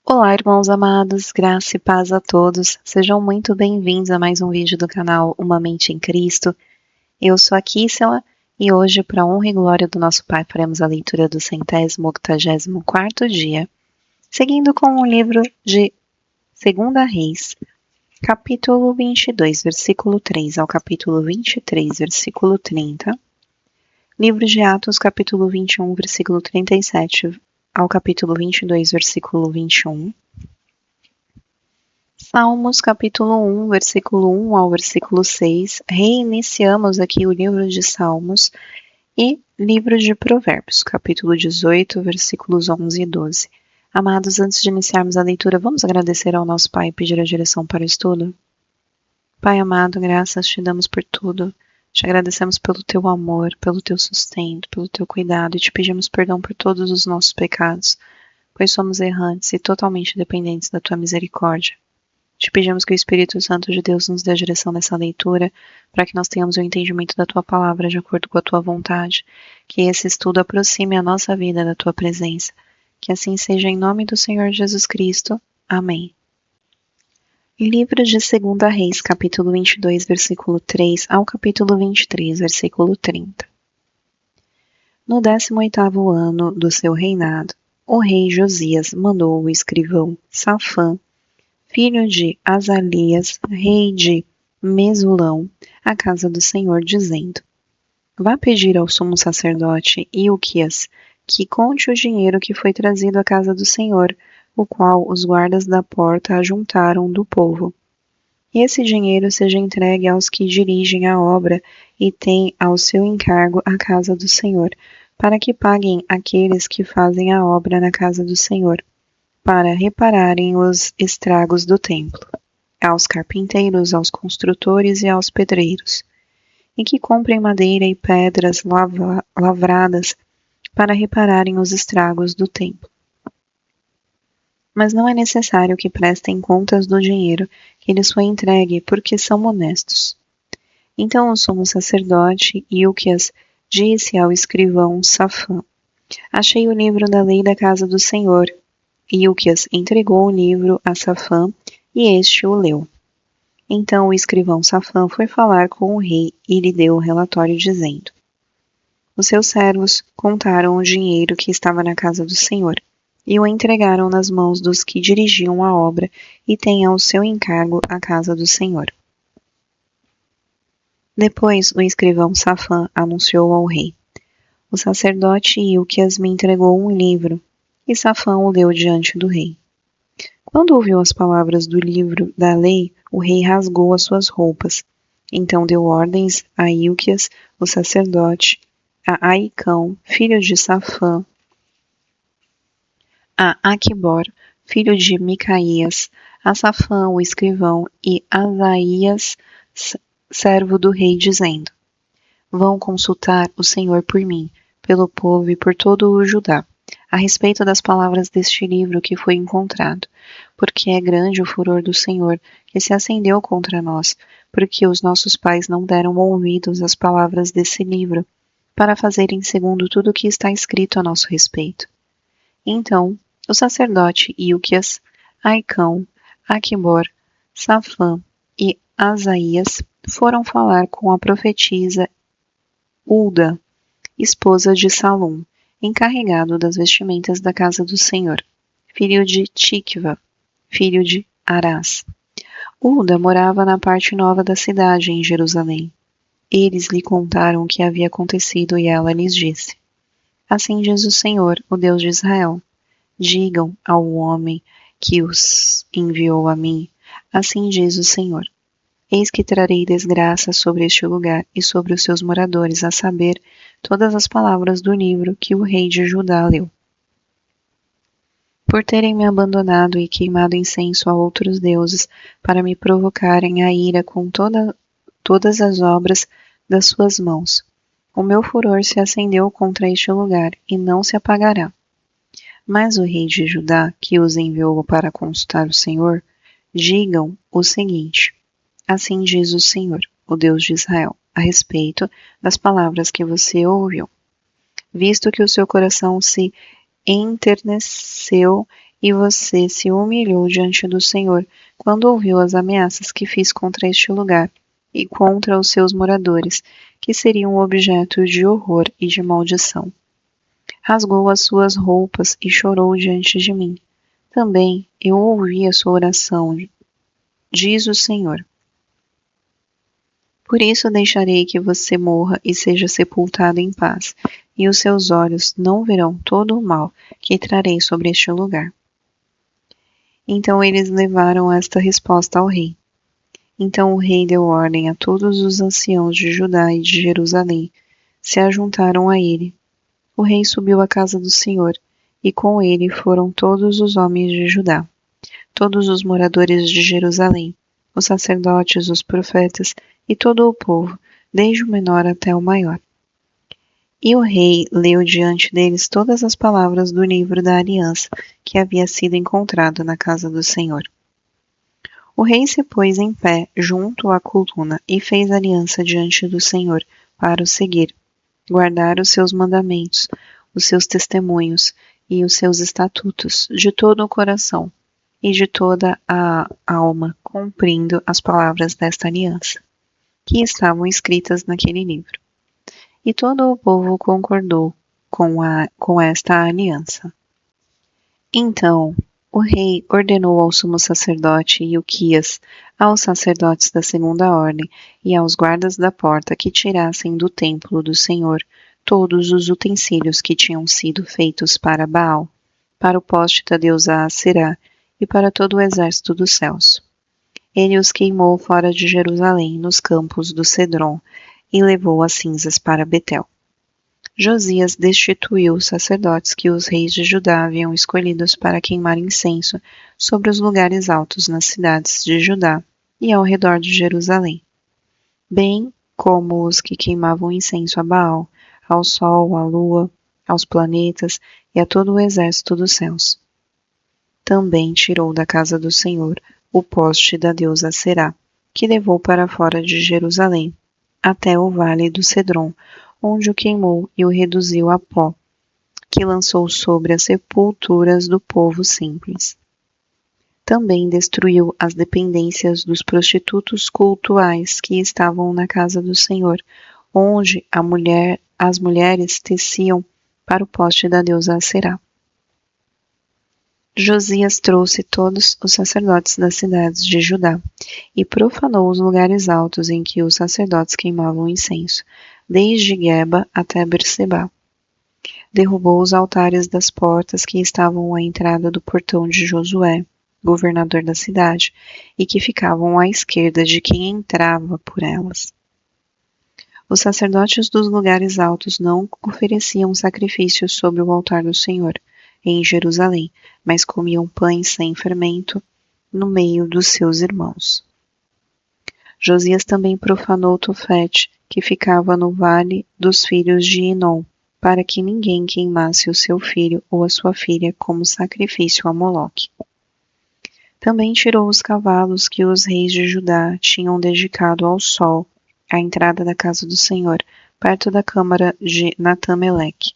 Olá, irmãos amados, graça e paz a todos. Sejam muito bem-vindos a mais um vídeo do canal Uma Mente em Cristo. Eu sou a Kíssela e hoje, para a honra e glória do nosso Pai, faremos a leitura do 184º dia, seguindo com o livro de 2 Reis, capítulo 22, versículo 3 ao capítulo 23, versículo 30. Livro de Atos, capítulo 21, versículo 37 ao capítulo 22, versículo 21. Salmos, capítulo 1, versículo 1 ao versículo 6. Reiniciamos aqui o livro de Salmos e livro de Provérbios, capítulo 18, versículos 11 e 12. Amados, antes de iniciarmos a leitura, vamos agradecer ao nosso Pai e pedir a direção para o estudo? Pai amado, graças te damos por tudo. Te agradecemos pelo teu amor, pelo teu sustento, pelo teu cuidado e te pedimos perdão por todos os nossos pecados, pois somos errantes e totalmente dependentes da tua misericórdia. Te pedimos que o Espírito Santo de Deus nos dê a direção nessa leitura, para que nós tenhamos o entendimento da tua palavra de acordo com a tua vontade, que esse estudo aproxime a nossa vida da tua presença. Que assim seja em nome do Senhor Jesus Cristo. Amém. Livro de 2 Reis, capítulo 22, versículo 3 ao capítulo 23, versículo 30. No 18º ano do seu reinado, o rei Josias mandou o escrivão Safã, filho de Azalias, rei de Mesulão, à casa do Senhor, dizendo: Vá pedir ao sumo sacerdote Ilquias que conte o dinheiro que foi trazido à casa do Senhor, o qual os guardas da porta ajuntaram do povo. E esse dinheiro seja entregue aos que dirigem a obra e têm ao seu encargo a casa do Senhor, para que paguem aqueles que fazem a obra na casa do Senhor, para repararem os estragos do templo, aos carpinteiros, aos construtores e aos pedreiros, e que comprem madeira e pedras lavradas para repararem os estragos do templo. Mas não é necessário que prestem contas do dinheiro que lhes foi entregue, porque são honestos. Então o sumo sacerdote Ilquias disse ao escrivão Safã: Achei o livro da lei da casa do Senhor. Ilquias entregou o livro a Safã e este o leu. Então o escrivão Safã foi falar com o rei e lhe deu o relatório dizendo: Os seus servos contaram o dinheiro que estava na casa do Senhor e o entregaram nas mãos dos que dirigiam a obra e têm ao seu encargo a casa do Senhor. Depois o escrivão Safã anunciou ao rei: O sacerdote Ilquias me entregou um livro, e Safã o leu diante do rei. Quando ouviu as palavras do livro da lei, o rei rasgou as suas roupas. Então deu ordens a Ilquias, o sacerdote, a Aicão, filho de Safã, a Aquibor, filho de Micaías, a Safã, o escrivão, e Asaías, servo do rei, dizendo: Vão consultar o Senhor por mim, pelo povo e por todo o Judá, a respeito das palavras deste livro que foi encontrado, porque é grande o furor do Senhor, que se acendeu contra nós, porque os nossos pais não deram ouvidos às palavras desse livro, para fazerem segundo tudo o que está escrito a nosso respeito. Então, o sacerdote Ilquias, Aicão, Aquibor, Safã e Asaías foram falar com a profetisa Hulda, esposa de Salum, encarregado das vestimentas da casa do Senhor, filho de Tikva, filho de Arás. Hulda morava na parte nova da cidade, em Jerusalém. Eles lhe contaram o que havia acontecido e ela lhes disse: Assim diz o Senhor, o Deus de Israel: Digam ao homem que os enviou a mim, assim diz o Senhor: Eis que trarei desgraça sobre este lugar e sobre os seus moradores, a saber, todas as palavras do livro que o rei de Judá leu. Por terem me abandonado e queimado incenso a outros deuses, para me provocarem a ira com todas as obras das suas mãos. O meu furor se acendeu contra este lugar, e não se apagará. Mas o rei de Judá, que os enviou para consultar o Senhor, digam o seguinte: Assim diz o Senhor, o Deus de Israel, a respeito das palavras que você ouviu. Visto que o seu coração se enterneceu e você se humilhou diante do Senhor quando ouviu as ameaças que fiz contra este lugar e contra os seus moradores, que seriam objeto de horror e de maldição. Rasgou as suas roupas e chorou diante de mim. Também eu ouvi a sua oração, diz o Senhor. Por isso deixarei que você morra e seja sepultado em paz, e os seus olhos não verão todo o mal que trarei sobre este lugar. Então eles levaram esta resposta ao rei. Então o rei deu ordem a todos os anciãos de Judá e de Jerusalém, se ajuntaram a ele. O rei subiu à casa do Senhor, e com ele foram todos os homens de Judá, todos os moradores de Jerusalém, os sacerdotes, os profetas e todo o povo, desde o menor até o maior. E o rei leu diante deles todas as palavras do livro da aliança que havia sido encontrado na casa do Senhor. O rei se pôs em pé junto à coluna e fez aliança diante do Senhor para o seguir, guardar os seus mandamentos, os seus testemunhos e os seus estatutos de todo o coração e de toda a alma, cumprindo as palavras desta aliança, que estavam escritas naquele livro. E todo o povo concordou com esta aliança. Então o rei ordenou ao sumo sacerdote Ilquias, aos sacerdotes da segunda ordem e aos guardas da porta que tirassem do templo do Senhor todos os utensílios que tinham sido feitos para Baal, para o poste da deusa Aserá e para todo o exército dos céus. Ele os queimou fora de Jerusalém, nos campos do Cedron, e levou as cinzas para Betel. Josias destituiu os sacerdotes que os reis de Judá haviam escolhidos para queimar incenso sobre os lugares altos nas cidades de Judá e ao redor de Jerusalém, bem como os que queimavam incenso a Baal, ao sol, à lua, aos planetas e a todo o exército dos céus. Também tirou da casa do Senhor o poste da deusa Será, que levou para fora de Jerusalém, até o vale do Cedron, onde o queimou e o reduziu a pó, que lançou sobre as sepulturas do povo simples. Também destruiu as dependências dos prostitutos cultuais que estavam na casa do Senhor, onde as mulheres teciam para o poste da deusa Aserá. Josias trouxe todos os sacerdotes das cidades de Judá e profanou os lugares altos em que os sacerdotes queimavam incenso, desde Geba até Berseba. Derrubou os altares das portas que estavam à entrada do portão de Josué, governador da cidade, e que ficavam à esquerda de quem entrava por elas. Os sacerdotes dos lugares altos não ofereciam sacrifícios sobre o altar do Senhor, em Jerusalém, mas comiam pães sem fermento no meio dos seus irmãos. Josias também profanou Tofete, que ficava no vale dos filhos de Inom, para que ninguém queimasse o seu filho ou a sua filha como sacrifício a Moloque. Também tirou os cavalos que os reis de Judá tinham dedicado ao sol, à entrada da casa do Senhor, perto da câmara de Natameleque,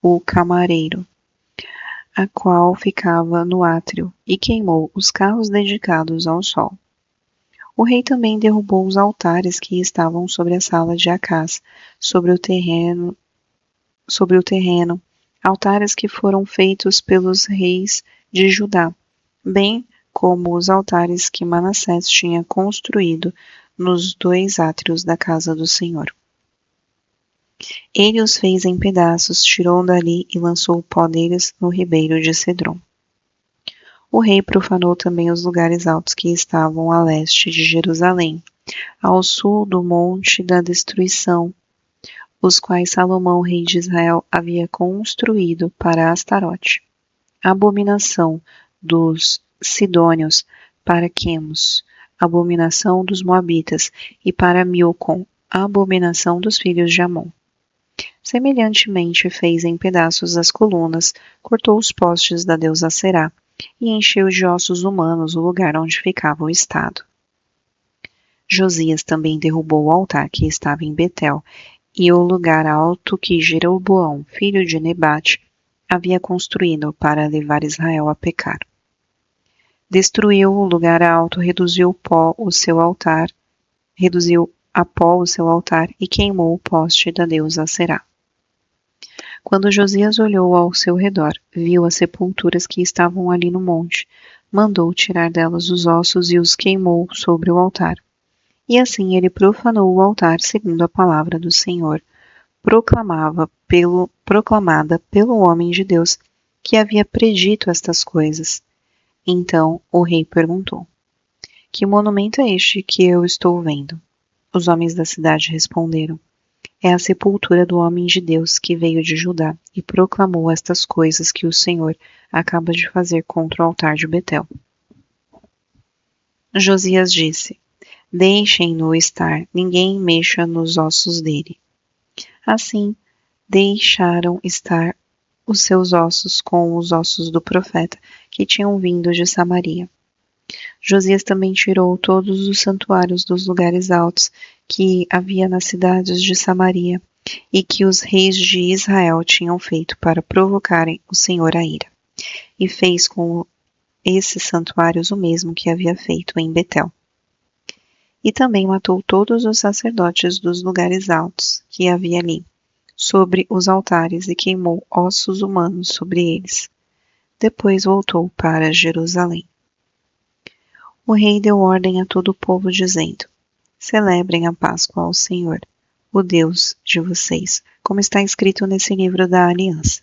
o camareiro, a qual ficava no átrio, e queimou os carros dedicados ao sol. O rei também derrubou os altares que estavam sobre a sala de Acás, sobre o terreno, altares que foram feitos pelos reis de Judá, bem como os altares que Manassés tinha construído nos 2 átrios da casa do Senhor. Ele os fez em pedaços, tirou dali e lançou o pó deles no ribeiro de Cedron. O rei profanou também os lugares altos que estavam a leste de Jerusalém, ao sul do monte da destruição, os quais Salomão, rei de Israel, havia construído para Astarote, a abominação dos sidônios, para Quemos, a abominação dos moabitas, e para Milcom, a abominação dos filhos de Amon. Semelhantemente fez em pedaços as colunas, cortou os postes da deusa Será, e encheu de ossos humanos o lugar onde ficava o estado. Josias também derrubou o altar que estava em Betel, e o lugar alto que Jeroboão, filho de Nebate, havia construído para levar Israel a pecar. Destruiu o lugar alto, reduziu a pó o seu altar e queimou o poste da deusa Aserá. Quando Josias olhou ao seu redor, viu as sepulturas que estavam ali no monte, mandou tirar delas os ossos e os queimou sobre o altar. E assim ele profanou o altar segundo a palavra do Senhor, proclamada pelo homem de Deus, que havia predito estas coisas. Então o rei perguntou: Que monumento é este que eu estou vendo? Os homens da cidade responderam: É a sepultura do homem de Deus que veio de Judá e proclamou estas coisas que o Senhor acaba de fazer contra o altar de Betel. Josias disse: Deixem-no estar, ninguém mexa nos ossos dele. Assim, deixaram estar os seus ossos com os ossos do profeta que tinham vindo de Samaria. Josias também tirou todos os santuários dos lugares altos que havia nas cidades de Samaria e que os reis de Israel tinham feito para provocarem o Senhor à ira. E fez com esses santuários o mesmo que havia feito em Betel. E também matou todos os sacerdotes dos lugares altos que havia ali, sobre os altares, e queimou ossos humanos sobre eles. Depois voltou para Jerusalém. O rei deu ordem a todo o povo, dizendo: Celebrem a Páscoa ao Senhor, o Deus de vocês, como está escrito nesse livro da aliança.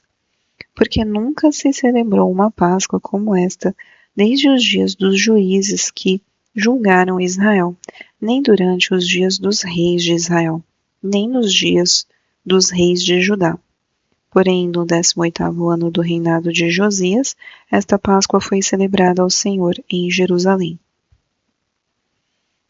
Porque nunca se celebrou uma Páscoa como esta desde os dias dos juízes que julgaram Israel, nem durante os dias dos reis de Israel, nem nos dias dos reis de Judá. Porém, no 18º ano do reinado de Josias, esta Páscoa foi celebrada ao Senhor em Jerusalém.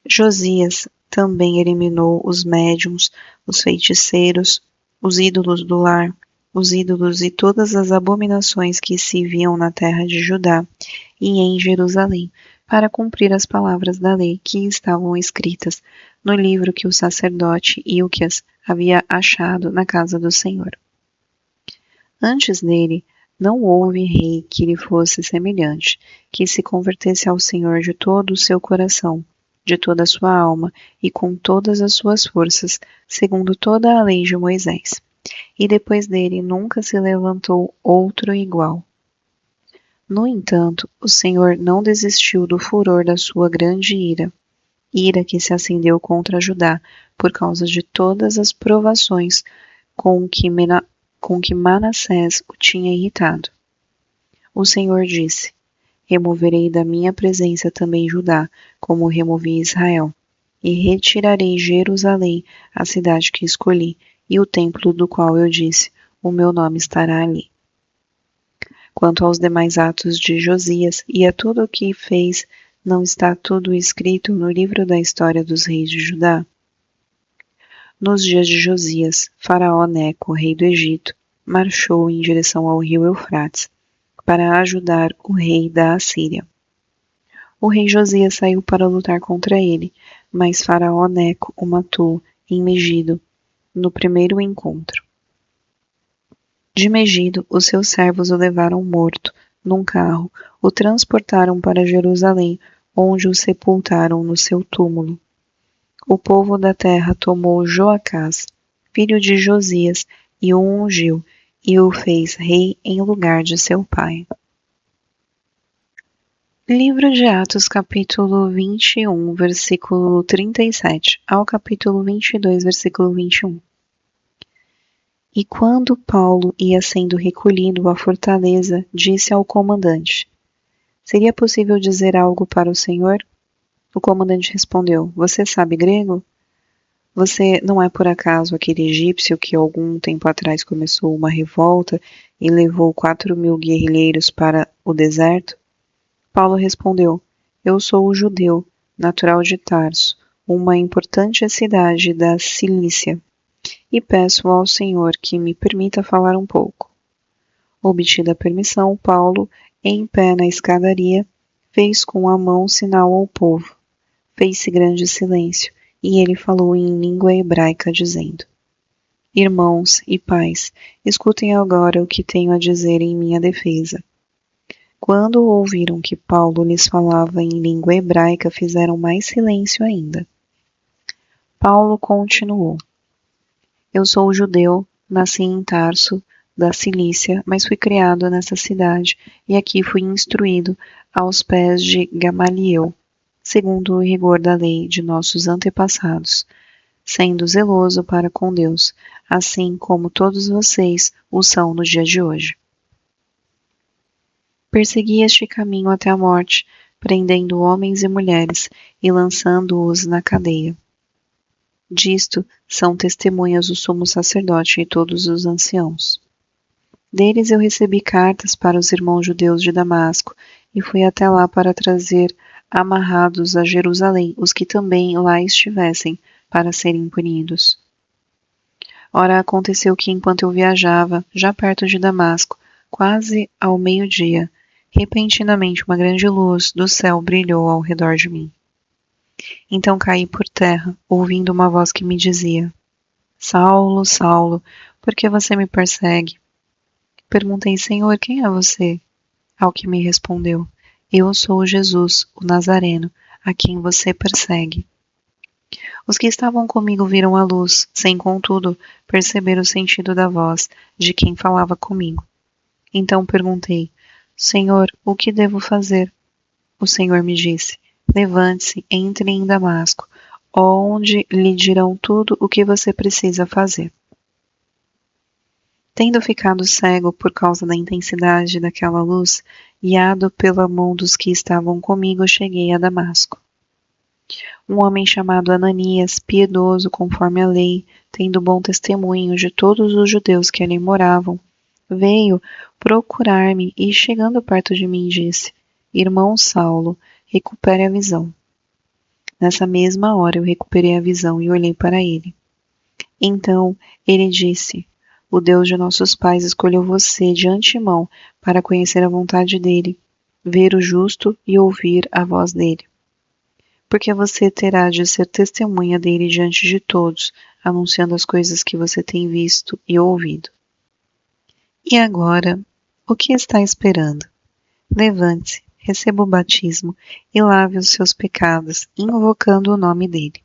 Josias também eliminou os médiuns, os feiticeiros, os ídolos do lar, os ídolos e todas as abominações que se viam na terra de Judá e em Jerusalém, para cumprir as palavras da lei que estavam escritas no livro que o sacerdote Ilquias havia achado na casa do Senhor. Antes dele, não houve rei que lhe fosse semelhante, que se convertesse ao Senhor de todo o seu coração, de toda a sua alma e com todas as suas forças, segundo toda a lei de Moisés. E depois dele nunca se levantou outro igual. No entanto, o Senhor não desistiu do furor da sua grande ira que se acendeu contra Judá, por causa de todas as provações com que Manassés o tinha irritado. O Senhor disse: Removerei da minha presença também Judá, como removi Israel, e retirarei Jerusalém, a cidade que escolhi, e o templo do qual eu disse: O meu nome estará ali. Quanto aos demais atos de Josias e a tudo o que fez, não está tudo escrito no livro da história dos reis de Judá? Nos dias de Josias, Faraó Neco, rei do Egito, marchou em direção ao rio Eufrates, para ajudar o rei da Assíria. O rei Josias saiu para lutar contra ele, mas Faraó Neco o matou em Megido, no primeiro encontro. De Megido, os seus servos o levaram morto, num carro, o transportaram para Jerusalém, onde o sepultaram no seu túmulo. O povo da terra tomou Joacás, filho de Josias, e o ungiu, e o fez rei em lugar de seu pai. Livro de Atos, capítulo 21, versículo 37, ao capítulo 22, versículo 21. E quando Paulo ia sendo recolhido à fortaleza, disse ao comandante: Seria possível dizer algo para o Senhor? O comandante respondeu: Você sabe grego? Você não é por acaso aquele egípcio que algum tempo atrás começou uma revolta e levou 4.000 guerrilheiros para o deserto? Paulo respondeu: Eu sou o judeu, natural de Tarso, uma importante cidade da Cilícia, e peço ao Senhor que me permita falar um pouco. Obtida a permissão, Paulo, em pé na escadaria, fez com a mão sinal ao povo. Fez-se grande silêncio, e ele falou em língua hebraica, dizendo: Irmãos e pais, escutem agora o que tenho a dizer em minha defesa. Quando ouviram que Paulo lhes falava em língua hebraica, fizeram mais silêncio ainda. Paulo continuou: Eu sou judeu, nasci em Tarso, da Cilícia, mas fui criado nessa cidade e aqui fui instruído aos pés de Gamaliel, segundo o rigor da lei de nossos antepassados, sendo zeloso para com Deus, assim como todos vocês o são no dia de hoje. Persegui este caminho até a morte, prendendo homens e mulheres e lançando-os na cadeia. Disto são testemunhas o sumo sacerdote e todos os anciãos. Deles eu recebi cartas para os irmãos judeus de Damasco e fui até lá para trazer amarrados a Jerusalém os que também lá estivessem, para serem punidos. Ora, aconteceu que enquanto eu viajava, já perto de Damasco, quase ao meio-dia, repentinamente uma grande luz do céu brilhou ao redor de mim. Então caí por terra, ouvindo uma voz que me dizia: Saulo, Saulo, por que você me persegue? Perguntei: Senhor, quem é você? Ao que me respondeu: Eu sou Jesus, o Nazareno, a quem você persegue. Os que estavam comigo viram a luz, sem contudo perceber o sentido da voz de quem falava comigo. Então perguntei: Senhor, o que devo fazer? O Senhor me disse: Levante-se, entre em Damasco, onde lhe dirão tudo o que você precisa fazer. Tendo ficado cego por causa da intensidade daquela luz, guiado pela mão dos que estavam comigo, cheguei a Damasco. Um homem chamado Ananias, piedoso conforme a lei, tendo bom testemunho de todos os judeus que ali moravam, veio procurar-me e, chegando perto de mim, disse: Irmão Saulo, recupere a visão. Nessa mesma hora eu recuperei a visão e olhei para ele. Então ele disse: O Deus de nossos pais escolheu você de antemão para conhecer a vontade dele, ver o justo e ouvir a voz dele. Porque você terá de ser testemunha dele diante de todos, anunciando as coisas que você tem visto e ouvido. E agora, o que está esperando? Levante-se, receba o batismo e lave os seus pecados, invocando o nome dele.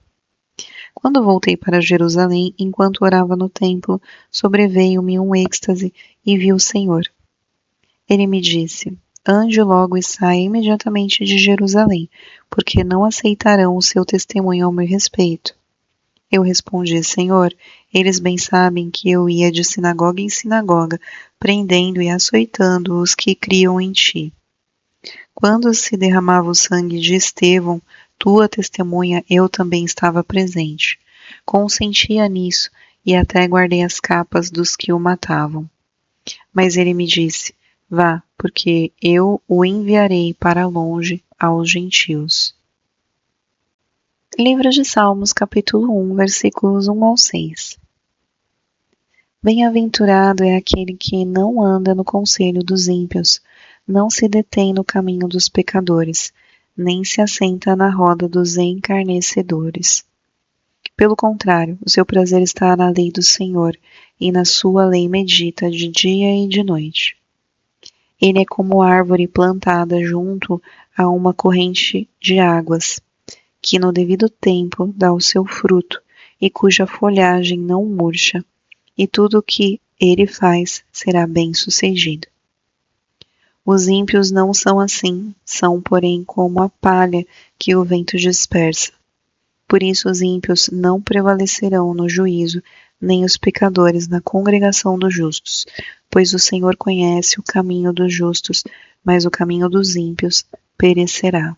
Quando voltei para Jerusalém, enquanto orava no templo, sobreveio-me um êxtase e vi o Senhor. Ele me disse: Ande logo e saia imediatamente de Jerusalém, porque não aceitarão o seu testemunho ao meu respeito. Eu respondi: Senhor, eles bem sabem que eu ia de sinagoga em sinagoga, prendendo e açoitando os que criam em ti. Quando se derramava o sangue de Estevão, tua testemunha, eu também estava presente. Consentia nisso e até guardei as capas dos que o matavam. Mas ele me disse: Vá, porque eu o enviarei para longe aos gentios. Livro de Salmos, capítulo 1, versículos 1 ao 6. Bem-aventurado é aquele que não anda no conselho dos ímpios, não se detém no caminho dos pecadores, nem se assenta na roda dos encarnecedores. Pelo contrário, o seu prazer está na lei do Senhor, e na sua lei medita de dia e de noite. Ele é como árvore plantada junto a uma corrente de águas, que no devido tempo dá o seu fruto, e cuja folhagem não murcha, e tudo o que ele faz será bem-sucedido. Os ímpios não são assim, são, porém, como a palha que o vento dispersa. Por isso os ímpios não prevalecerão no juízo, nem os pecadores na congregação dos justos, pois o Senhor conhece o caminho dos justos, mas o caminho dos ímpios perecerá.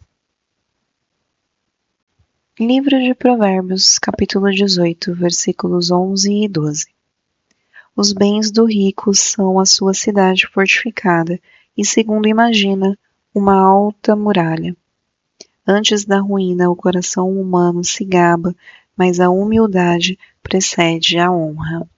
Livro de Provérbios, capítulo 18, versículos 11 e 12. Os bens do rico são a sua cidade fortificada, e, segundo imagina, uma alta muralha. Antes da ruína, o coração humano se gaba, mas a humildade precede a honra.